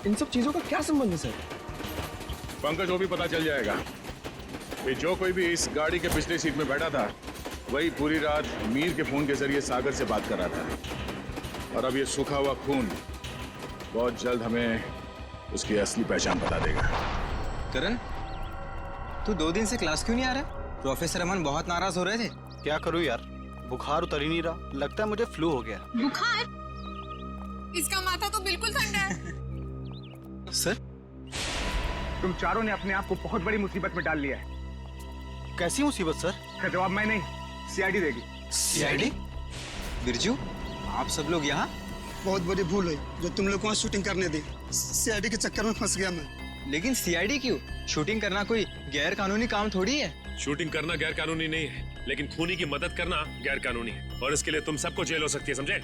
इन सब चीजों का क्या संबंध है सर? पंकज, वो भी पता चल जाएगा कि जो कोई भी इस गाड़ी के पिछले सीट में बैठा था वही पूरी रात मीर के फोन के जरिए सागर से बात कर रहा था। और अब ये सूखा हुआ खून बहुत जल्द हमें उसकी असली पहचान बता देगा। करण, तू 2 दिन से क्लास क्यों नहीं आ रहा? प्रोफेसर अमन बहुत नाराज हो रहे थे। क्या करूं यार, बुखार उतर ही नहीं रहा। लगता है मुझे फ्लू हो गया। बुखार? इसका माथा तो बिल्कुल ठंडा है। सर, तुम चारों ने अपने आप को बहुत बड़ी मुसीबत में डाल लिया है। कैसी मुसीबत सर? का जवाब मैं नहीं, सीआईडी देगी। सीआईडी? बिरजू, आप सब लोग यहाँ? बहुत बड़ी भूल हुई जो तुम लोग को वहाँ शूटिंग करने दी। सीआईडी के चक्कर में फंस गया मैं। लेकिन सीआईडी क्यों? शूटिंग करना कोई गैर कानूनी काम थोड़ी है। शूटिंग करना गैर कानूनी नहीं है, लेकिन खूनी की मदद करना गैर कानूनी है, और इसके लिए तुम सबको जेल हो सकती है, समझे?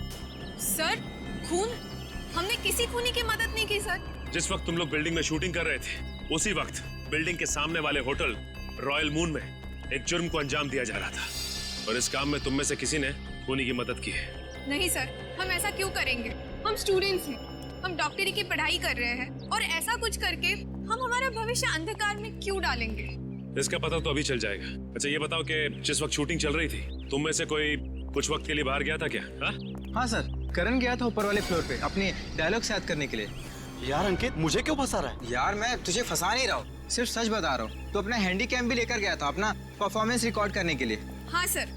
सर, खून? हमने किसी खूनी की मदद नहीं की सर। जिस वक्त तुम लोग बिल्डिंग में शूटिंग कर रहे थे, उसी वक्त बिल्डिंग के सामने वाले होटल रॉयल मून में एक जुर्म को अंजाम दिया जा रहा था, और इस काम में तुम में से किसी ने खूनी की मदद की है। नहीं सर, हम ऐसा क्यों करेंगे? हम स्टूडेंट्स हैं, हम डॉक्टरी की पढ़ाई कर रहे हैं, और ऐसा कुछ करके हम हमारा भविष्य अंधकार में क्यों डालेंगे? इसका पता तो अभी चल जाएगा। अच्छा ये बताओ कि जिस वक्त शूटिंग चल रही थी, तुम में से कोई कुछ वक्त के लिए बाहर गया था क्या? हाँ सर, करण गया था ऊपर वाले फ्लोर पे अपने डायलॉग याद करने के लिए। यार अंकित, मुझे क्यों फंसा रहा है? यार मैं तुझे फंसा नहीं रहा हूँ, सिर्फ सच बता रहा हूँ। तो अपना हैंडीकैम भी लेकर गया था अपना परफॉर्मेंस रिकॉर्ड करने के लिए। हाँ सर,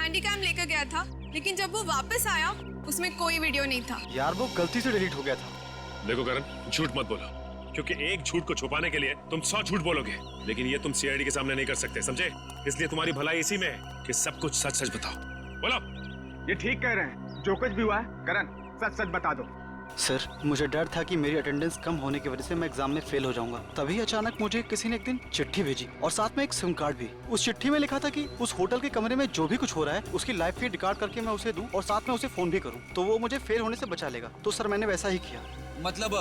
हैंडीकैम लेकर गया था, लेकिन जब वो वापस आया उसमें कोई वीडियो नहीं था। यार वो गलती से डिलीट हो गया था। देखो करण, झूठ मत बोलो, क्योंकि एक झूठ को छुपाने के लिए तुम 100 झूठ बोलोगे, लेकिन ये तुम सीआईडी के सामने नहीं कर सकते, समझे? इसलिए तुम्हारी भलाई इसी में है कि सब कुछ सच सच बताओ। बोलो। ये ठीक कह रहे हैं, जो कुछ भी हुआ है करण सच सच बता दो। सर, मुझे डर था कि मेरी अटेंडेंस कम होने की वजह से मैं एग्जाम में फेल हो जाऊंगा। तभी अचानक मुझे किसी ने एक दिन चिट्ठी भेजी, और साथ में एक सिम कार्ड भी। उस चिट्ठी में लिखा था कि उस होटल के कमरे में जो भी कुछ हो रहा है उसकी लाइव फीड रिकॉर्ड करके मैं उसे दूं, और साथ में उसे फोन भी करूं, तो वो मुझे फेल होने से बचा लेगा। तो सर मैंने वैसा ही किया। मतलब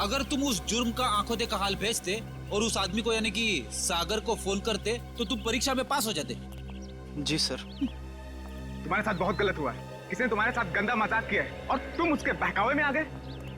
अगर तुम उस जुर्म का आंखों देखा हाल भेजते और उस आदमी को यानी कि सागर को फोन करते, तो तुम परीक्षा में पास हो जाते। जी सर। तुम्हारे साथ बहुत गलत हुआ है, किसी ने तुम्हारे साथ गंदा मजाक किया है और तुम उसके बहकावे में आ गए।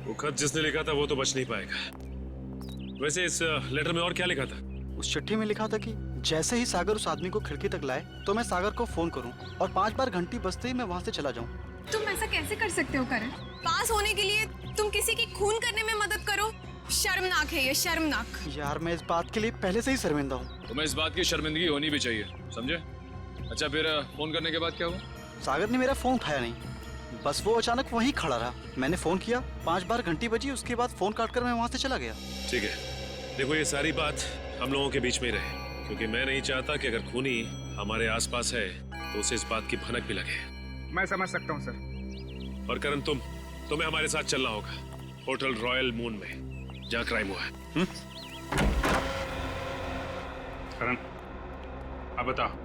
वो खत जिसने लिखा था वो तो बच नहीं पाएगा। वैसे इस लेटर में और क्या लिखा था? उस चिट्ठी में लिखा था कि जैसे ही सागर उस आदमी को खिड़की तक लाए तो मैं सागर को फोन करूं, और 5 बार घंटी बजते ही मैं वहां से चला जाऊं। तुम ऐसा कैसे कर सकते हो करण? पास होने के लिए तुम किसी की खून करने में मदद करो? शर्मनाक है ये, शर्मनाक। यार मैं इस बात के लिए पहले से ही शर्मिंदा हूँ। तुम्हें इस बात की शर्मिंदगी होनी भी चाहिए, समझे? अच्छा फिर फोन करने के बाद क्या हुआ? सागर ने मेरा फोन उठाया नहीं, बस वो अचानक वहीं खड़ा रहा। मैंने फोन किया, 5 बार घंटी बजी, उसके बाद फोन काट कर मैं वहाँ से चला गया। ठीक है, देखो ये सारी बात हम लोगों के बीच में ही रहे, क्योंकि मैं नहीं चाहता कि अगर खूनी हमारे आसपास है तो उसे इस बात की भनक भी लगे। मैं समझ सकता हूँ सर। और करण तुम्हें हमारे साथ चलना होगा होटल रॉयल मून में, जहाँ क्राइम हुआ है। करण, अब बताओ,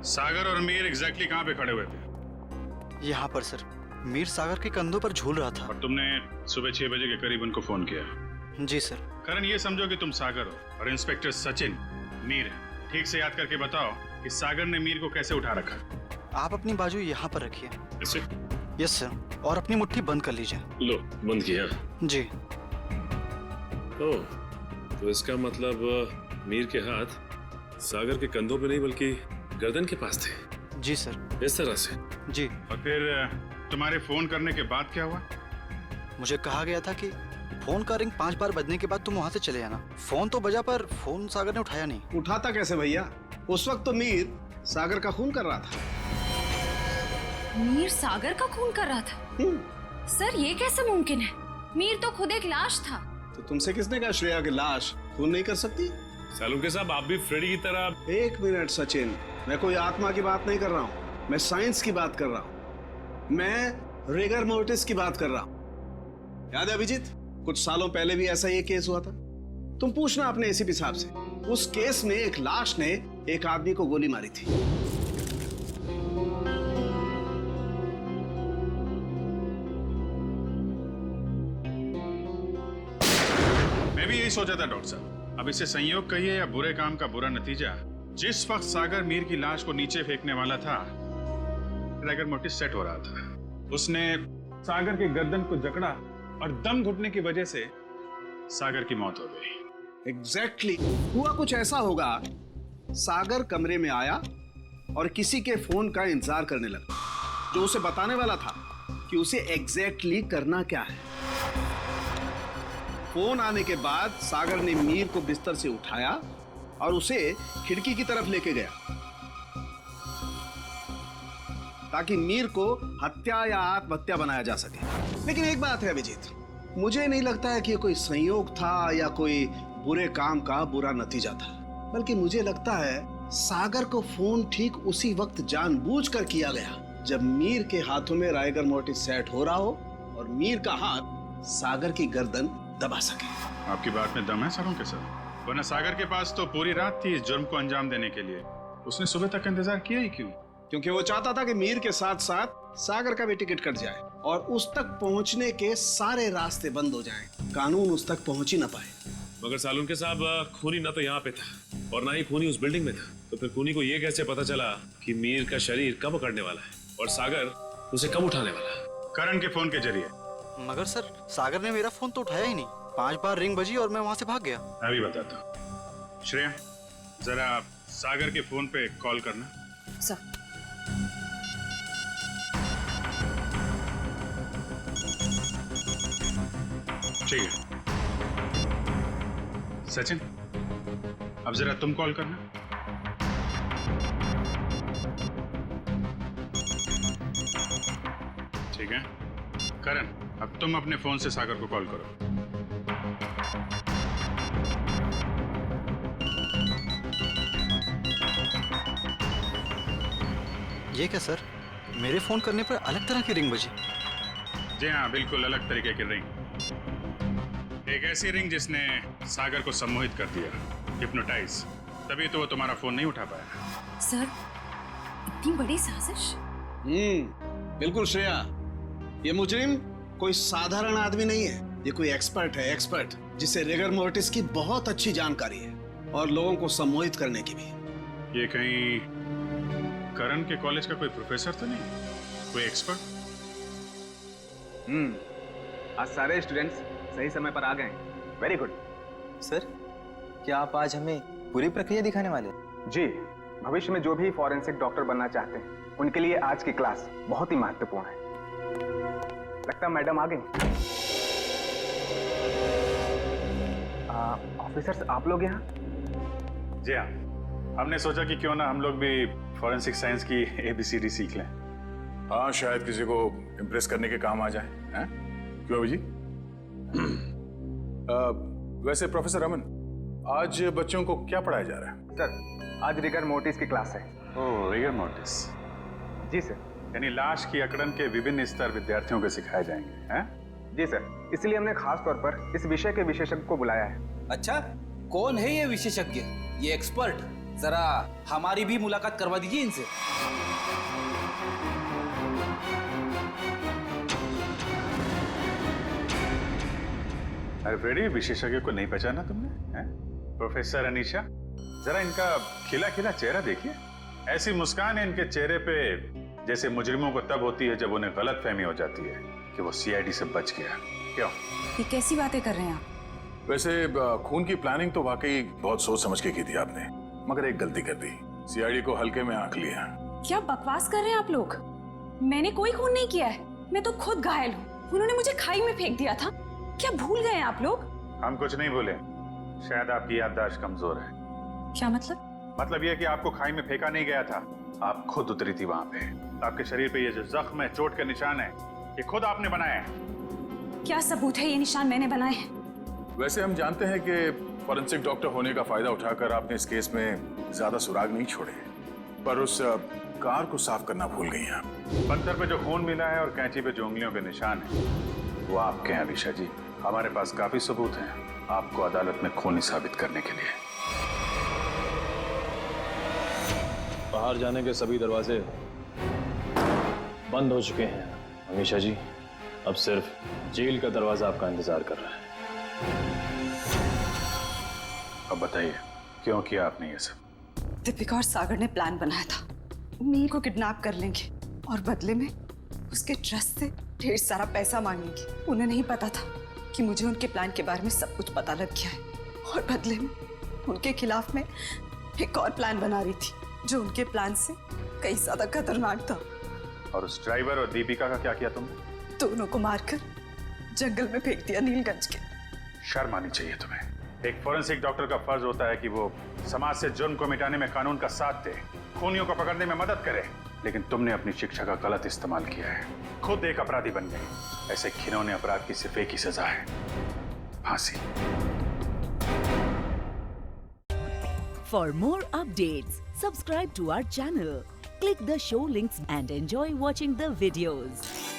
सागर और मीर एग्जैक्टली कहाँ पे खड़े हुए थे? यहाँ पर सर। मीर सागर के कंधों पर झूल रहा था। और तुमने सुबह 6 बजे के करीब उनको फोन किया? जी सर। करण, ये समझो कि तुम सागर हो और इंस्पेक्टर सचिन मीर है। ठीक से याद करके बताओ कि सागर ने मीर को कैसे उठा रखा? आप अपनी बाजू यहाँ पर रखिए। इसे? यस सर, और अपनी मुट्ठी बंद कर लीजिए। लो, बंद किया? जी। ओह, तो इसका मतलब मीर के हाथ सागर के कंधों पे नहीं बल्कि गर्दन के पास थे। जी सर। इस तरह से? जी। और फिर तुम्हारे फोन करने के बाद क्या हुआ? मुझे कहा गया था कि फोन का रिंग 5 बार बजने के बाद तुम वहाँ से चले जाना। फोन तो बजा पर फोन सागर ने उठाया नहीं। उठाता कैसे भैया? उस वक्त तो मीर सागर का खून कर रहा था। मीर सागर का खून कर रहा था? सर ये कैसे मुमकिन है? मीर तो खुद एक लाश था। तो तुमसे किसने कहा श्रेया की लाश खून नहीं कर सकती? सालुंके साहब, आप भी फ्रेडी की तरह। 1 मिनट सचिन, मैं कोई आत्मा की बात नहीं कर रहा हूँ, मैं साइंस की बात कर रहा हूँ। मैं रिगर मोर्टिस की बात कर रहा हूँ। याद है अभिजीत, कुछ सालों पहले भी ऐसा ही केस हुआ था। तुम पूछना अपने एसीपी साहब से, उस केस में एक लाश ने एक आदमी को गोली मारी थी। मैं भी यही सोचा था डॉक्टर साहब। अब इसे संयोग कहिए या बुरे काम का बुरा नतीजा, जिस वक्त सागर मीर की लाश को नीचे फेंकने वाला था, रिगर मोर्टिस सेट हो रहा था। उसने सागर के गर्दन को जकड़ा और दम घुटने की वजह से सागर की मौत हो गई। एग्जैक्टली हुआ कुछ ऐसा होगा, सागर कमरे में आया और किसी के फोन का इंतजार करने लगा, जो उसे बताने वाला था कि उसे एग्जैक्टली करना क्या है। फोन आने के बाद सागर ने मीर को बिस्तर से उठाया और उसे खिड़की की तरफ लेके गया, ताकि मीर को हत्या या आत्महत्या बनाया जा सके। लेकिन एक बात है अभिजीत, मुझे नहीं लगता है कि ये कोई संयोग था या कोई बुरे काम का बुरा नतीजा था, बल्कि मुझे लगता है सागर को फोन ठीक उसी वक्त जानबूझकर किया गया जब मीर के हाथों में राइगर मोर्टिस सेट हो रहा हो और मीर का हाथ सागर की गर्दन दबा सके। आपकी बात में दम है सारों के सर, वरना सागर के पास तो पूरी रात थी इस जुर्म को अंजाम देने के लिए। उसने सुबह तक इंतजार किया ही क्यों? क्योंकि वो चाहता था कि मीर के साथ साथ सागर का भी टिकट कट जाए और उस तक पहुंचने के सारे रास्ते बंद हो जाएं, कानून उस तक पहुंच ही ना पाए। मगर सालुंके साहब, खूनी ना तो यहाँ पे था और ना ही खूनी उस बिल्डिंग में था, तो फिर खूनी को ये कैसे पता चला कि मीर का शरीर कब पकड़ने वाला है और सागर उसे कब उठाने वाला है? करण के फोन के जरिए। मगर सर, सागर ने मेरा फोन तो उठाया ही नहीं। 5 बार रिंग बजी और मैं वहां से भाग गया। मैं भी बताता हूँ। श्रेया, जरा सागर के फोन पे कॉल करना। सर। ठीक है। सचिन, अब जरा तुम कॉल करना। ठीक है। करण, अब तुम अपने फोन से सागर को कॉल करो। ये क्या सर, मेरे फोन करने पर अलग तरह की रिंग बजी? जी हाँ, बिल्कुल अलग तरीके की रिंग। एक ऐसी रिंग जिसने सागर को सम्मोहित कर दिया, हिप्नोटाइज। तभी तो वो तुम्हारा फोन नहीं उठा पाया। सर, इतनी बड़ी साजिश? बिल्कुल श्रेया, ये मुजरिम कोई साधारण आदमी नहीं है, ये कोई एक्सपर्ट है, एक्सपर्ट जिसे रिगर मोर्टिस की बहुत अच्छी जानकारी है और लोगों को सम्मोहित करने की भी। ये कहीं करण के कॉलेज का कोई प्रोफेसर तो नहीं, कोई एक्सपर्ट? आज सारे स्टूडेंट्स सही समय पर आ गए। Very good. सर, क्या आप आज हमें पूरी प्रक्रिया दिखाने वाले? जी, भविष्य में जो भी फॉरेंसिक डॉक्टर बनना चाहते हैं उनके लिए आज की क्लास बहुत ही महत्वपूर्ण है। लगता है मैडम आ गई। ऑफिसर्स, आप लोग यहाँ? जी हाँ, हमने सोचा कि क्यों ना हम लोग भी फॉरेंसिक साइंस की ABCD सीख लें। हाँ, शायद किसी को इम्प्रेस करने के काम आ जाए। हैं? क्यों अभी जी? वैसे प्रोफेसर रमन, आज बच्चों को क्या पढ़ाया जा रहा है? सर, आज रिगर मोर्टिस की क्लास है। ओह, रिगर मोर्टिस। जी सर। यानी लाश की अकड़न के विभिन्न स्तर विद्यार्थियों को सिखाए जाएंगे, हैं? जी सर, इसलिए हमने खास तौर पर इस विषय के विशेषज्ञ को बुलाया है। अच्छा, कौन है ये विशेषज्ञ, ये एक्सपर्ट? जरा हमारी भी मुलाकात करवा दीजिए इनसे। अरे फ्रेडी, विशेषज्ञ को नहीं पहचाना तुमने? हैं? प्रोफेसर अनीशा, जरा इनका खिला खिला चेहरा देखिए। ऐसी मुस्कान है इनके चेहरे पे जैसे मुजरिमों को तब होती है जब उन्हें गलतफहमी हो जाती है कि वो CID से बच गया। क्यों? ये कैसी बातें कर रहे हैं आप? वैसे खून की प्लानिंग तो वाकई बहुत सोच समझ के की थी आपने, मगर एक गलती कर दी, CID को हल्के में आंक लिया। क्या बकवास कर रहे हैं आप लोग? मैंने कोई खून नहीं किया है, मैं तो खुद घायल हूँ। उन्होंने मुझे खाई में फेंक दिया था। क्या भूल गए आप लोग? हम कुछ नहीं भूले, शायद आपकी याददाश्त कमजोर है। क्या मतलब? मतलब यह कि आपको खाई में फेंका नहीं गया था, आप खुद उतरी थी वहां पे। आपके शरीर पे ये जो जख्म है, चोट के निशान है, ये खुद आपने बनाए हैं। क्या सबूत है ये निशान मैंने बनाए हैं? वैसे हम जानते हैं कि फॉरेंसिक डॉक्टर होने का फायदा उठाकर आपने इस केस में ज्यादा सुराग नहीं छोड़े, पर उस कार को साफ करना भूल गई आप। पत्थर पे जो खून मिला है और कैंची पे जो उंगलियों के निशान है, वो आपके हैं अनीशा जी। हमारे पास काफी सबूत हैं आपको अदालत में खूनी साबित करने के लिए। बाहर जाने के सभी दरवाजे बंद हो चुके हैं अमीशा जी, अब सिर्फ जेल का दरवाजा आपका इंतजार कर रहा है। अब बताइए, क्यों किया आपने ये सब? दीपिका और सागर ने प्लान बनाया था, मीर को किडनैप कर लेंगे और बदले में उसके ट्रस्ट से ढेर सारा पैसा मांगेंगे। उन्हें नहीं पता था कि मुझे उनके प्लान के बारे में सब कुछ पता लग गया है और बदले में उनके खिलाफ मैं एक और प्लान बना रही थी जो उनके प्लान से कई ज्यादा खतरनाक था। और उस ड्राइवर और दीपिका का क्या किया तुमने? दोनों को मारकर जंगल में फेंक दिया नीलगंज के। शर्म आनी चाहिए तुम्हें। एक फॉरेंसिक डॉक्टर का फर्ज होता है कि वो समाज से जुर्म को मिटाने में कानून का साथ दे, खूनियों को पकड़ने में मदद करे, लेकिन तुमने अपनी शिक्षा का गलत इस्तेमाल किया है, खुद एक अपराधी बन गए। ऐसे घिनौने अपराध की सिर्फ एक ही सजा है, फांसी। For more updates, subscribe to our channel, click the show links and enjoy watching the videos.